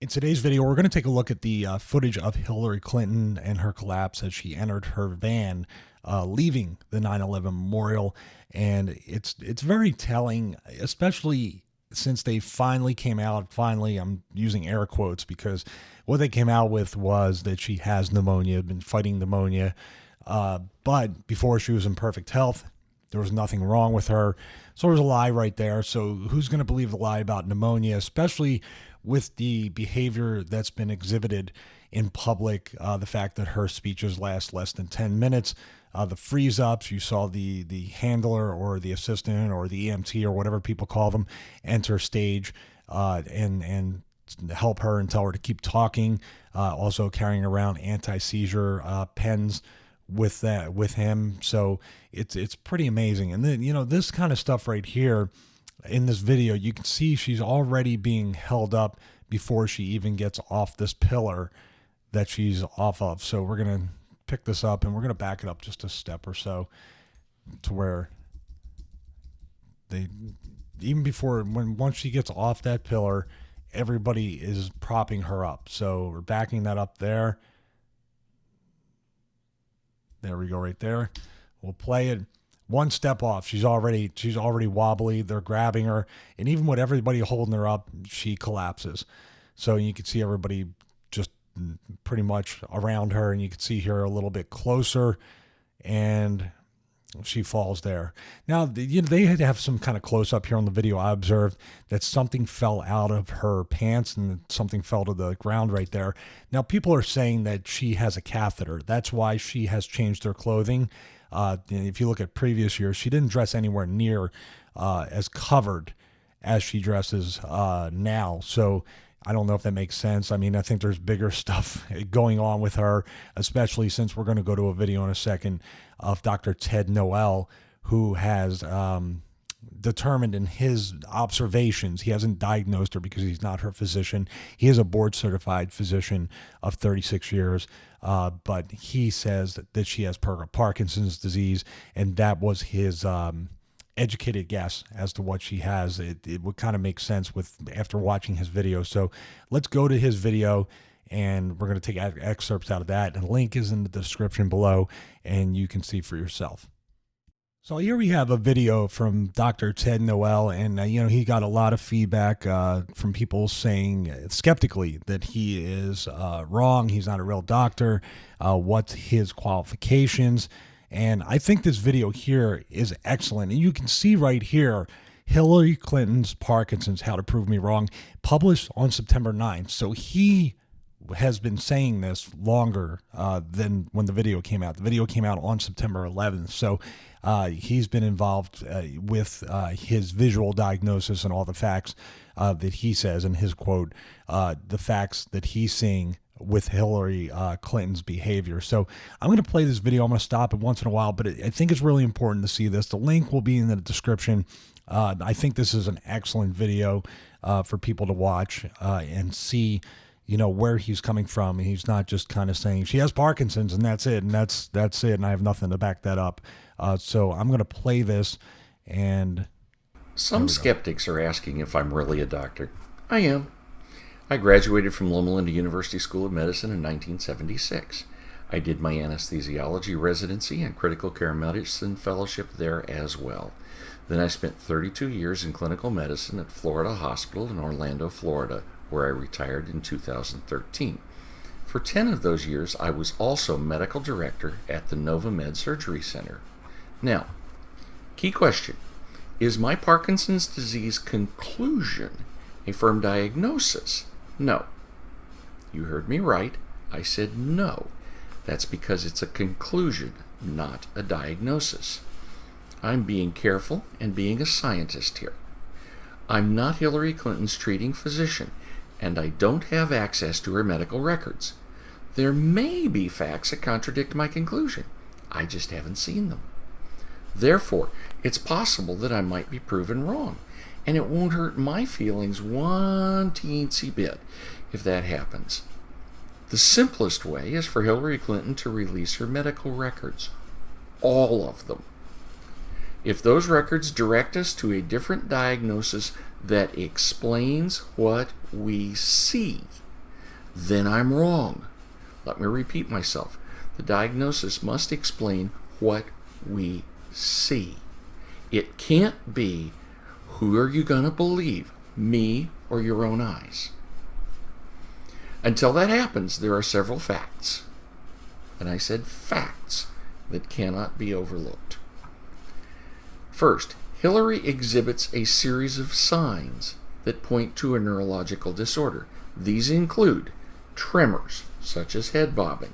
In today's video, we're going to take a look at the footage of Hillary Clinton and her collapse as she entered her van, leaving the 9/11 memorial, and it's very telling, especially since they finally came out. Finally, I'm using air quotes because what they came out with was that she has pneumonia, been fighting pneumonia, but before she was in perfect health. There was nothing wrong with her. So there was a lie right there. So who's going to believe the lie about pneumonia, especially with the behavior that's been exhibited in public? The fact that her speeches last less than 10 minutes, the freeze ups, you saw the handler or the assistant or the EMT or whatever people call them enter stage and help her and tell her to keep talking. Also carrying around anti-seizure pens with him. So it's pretty amazing. And then, this kind of stuff right here in this video, you can see she's already being held up before she even gets off this pillar that she's off of. So we're going to pick this up and we're going to back it up just a step or so to where they, even before, once she gets off that pillar, everybody is propping her up. So we're backing that up there. There we go, right there. We'll play it one step off. She's already wobbly. They're grabbing her, and even with everybody holding her up, she collapses. So you can see everybody just pretty much around her, and you can see her a little bit closer, and she falls there. Now, they had to have some kind of close up here on the video. I observed that something fell out of her pants and something fell to the ground right there. Now, people are saying that she has a catheter. That's why she has changed her clothing. If you look at previous years, she didn't dress anywhere near as covered as she dresses now. So I don't know if that makes sense. I mean, I think there's bigger stuff going on with her, especially since we're going to go to a video in a second of Dr. Ted Noel, who has determined in his observations, he hasn't diagnosed her because he's not her physician. He is a board certified physician of 36 years, but he says that she has Parkinson's disease, and that was his educated guess as to what she has. It would kind of make sense with after watching his video. So let's go to his video, and we're going to take excerpts out of that. And the link is in the description below, and you can see for yourself. So here we have a video from Dr. Ted Noel, and he got a lot of feedback from people saying skeptically that he is wrong. He's not a real doctor. What's his qualifications? And I think this video here is excellent. And you can see right here, Hillary Clinton's Parkinson's, How to Prove Me Wrong, published on September 9th. So he has been saying this longer than when the video came out. The video came out on September 11th. So he's been involved with his visual diagnosis and all the facts that he says in his quote, the facts that he's seeing with Hillary Clinton's behavior. So I'm going to play this video. I'm going to stop it once in a while, but I think it's really important to see this. The link will be in the description. I think this is an excellent video for people to watch and see, where he's coming from. He's not just kind of saying she has Parkinson's and that's it, and that's it, and I have nothing to back that up. So I'm going to play this, and some skeptics are asking if I'm really a doctor. I am. I graduated from Loma Linda University School of Medicine in 1976. I did my anesthesiology residency and critical care medicine fellowship there as well. Then I spent 32 years in clinical medicine at Florida Hospital in Orlando, Florida, where I retired in 2013. For 10 of those years, I was also medical director at the NovaMed Surgery Center. Now, key question: is my Parkinson's disease conclusion a firm diagnosis? No. You heard me right. I said no. That's because it's a conclusion, not a diagnosis. I'm being careful and being a scientist here. I'm not Hillary Clinton's treating physician, and I don't have access to her medical records. There may be facts that contradict my conclusion. I just haven't seen them. Therefore, it's possible that I might be proven wrong, and it won't hurt my feelings one teensy bit if that happens. The simplest way is for Hillary Clinton to release her medical records. All of them. If those records direct us to a different diagnosis that explains what we see, then I'm wrong. Let me repeat myself. The diagnosis must explain what we see. It can't be, who are you going to believe, me or your own eyes? Until that happens, there are several facts, and I said facts, that cannot be overlooked. First, Hillary exhibits a series of signs that point to a neurological disorder. These include tremors, such as head bobbing,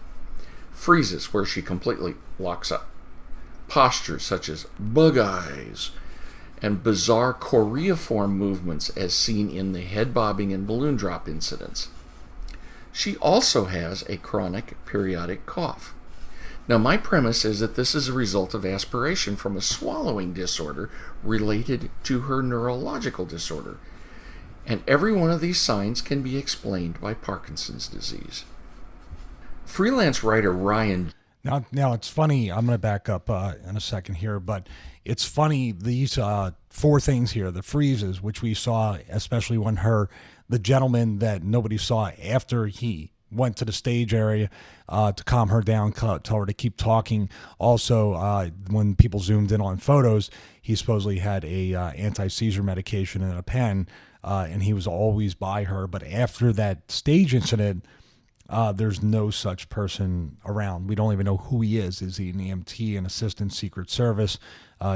freezes where she completely locks up, postures such as bug eyes, and bizarre choreiform movements as seen in the head bobbing and balloon drop incidents. She also has a chronic periodic cough. Now, my premise is that this is a result of aspiration from a swallowing disorder related to her neurological disorder. And every one of these signs can be explained by Parkinson's disease. Freelance writer Ryan... Now it's funny. I'm going to back up in a second here, but it's funny, these 4 things here, the freezes, which we saw, especially when the gentleman that nobody saw after he went to the stage area to calm her down, tell her to keep talking. Also, when people zoomed in on photos, he supposedly had a anti-seizure medication and a pen, and he was always by her. But after that stage incident, there's no such person around. We don't even know who he is. Is he an EMT, an assistant Secret Service?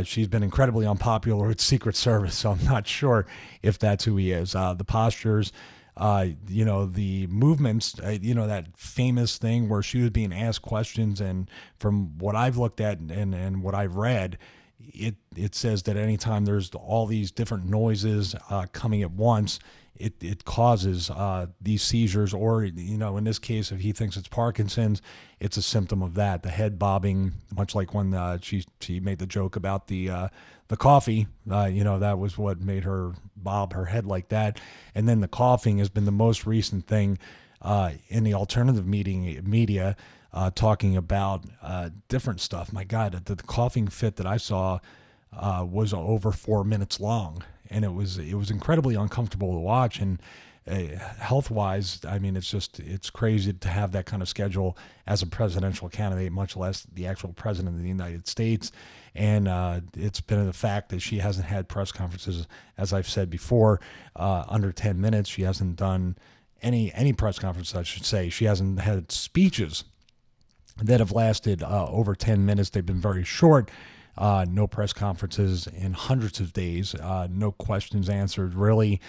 She's been incredibly unpopular with Secret Service, so I'm not sure if that's who he is. The postures, the movements, that famous thing where she was being asked questions, and from what I've looked at and what I've read, it says that anytime there's all these different noises coming at once, it causes these seizures, or, in this case, if he thinks it's Parkinson's, it's a symptom of that. The head bobbing, much like when she made the joke about the coffee, that was what made her bob her head like that. And then the coughing has been the most recent thing in the alternative media, talking about different stuff. My God, the coughing fit that I saw was over 4 minutes long. And it was incredibly uncomfortable to watch, and health-wise, I mean, it's crazy to have that kind of schedule as a presidential candidate, much less the actual president of the United States. And it's been the fact that she hasn't had press conferences, as I've said before, under 10 minutes. She hasn't done any press conference, I should say. She hasn't had speeches that have lasted over 10 minutes. They've been very short. No press conferences in hundreds of days, no questions answered, really,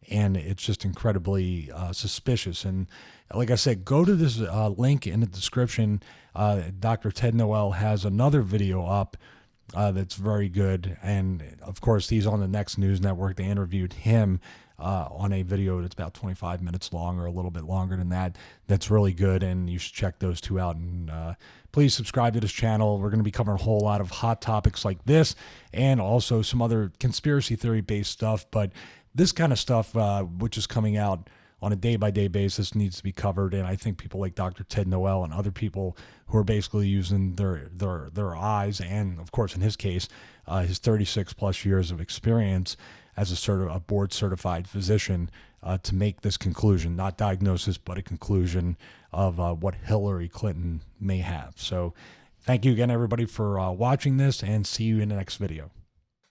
and it's just incredibly suspicious. And like I said, go to this link in the description. Dr. Ted Noel has another video up that's very good, and of course, he's on the Next News Network. They interviewed him on a video that's about 25 minutes long, or a little bit longer than that. That's really good, and you should check those 2 out. And please subscribe to this channel. We're going to be covering a whole lot of hot topics like this, and also some other conspiracy theory based stuff. But this kind of stuff, which is coming out on a day-by-day basis, needs to be covered. And I think people like Dr. Ted Noel and other people who are basically using their eyes, and of course in his case, his 36 plus years of experience as a board certified physician, to make this conclusion, not diagnosis, but a conclusion of what Hillary Clinton may have. So thank you again, everybody, for watching this, and see you in the next video.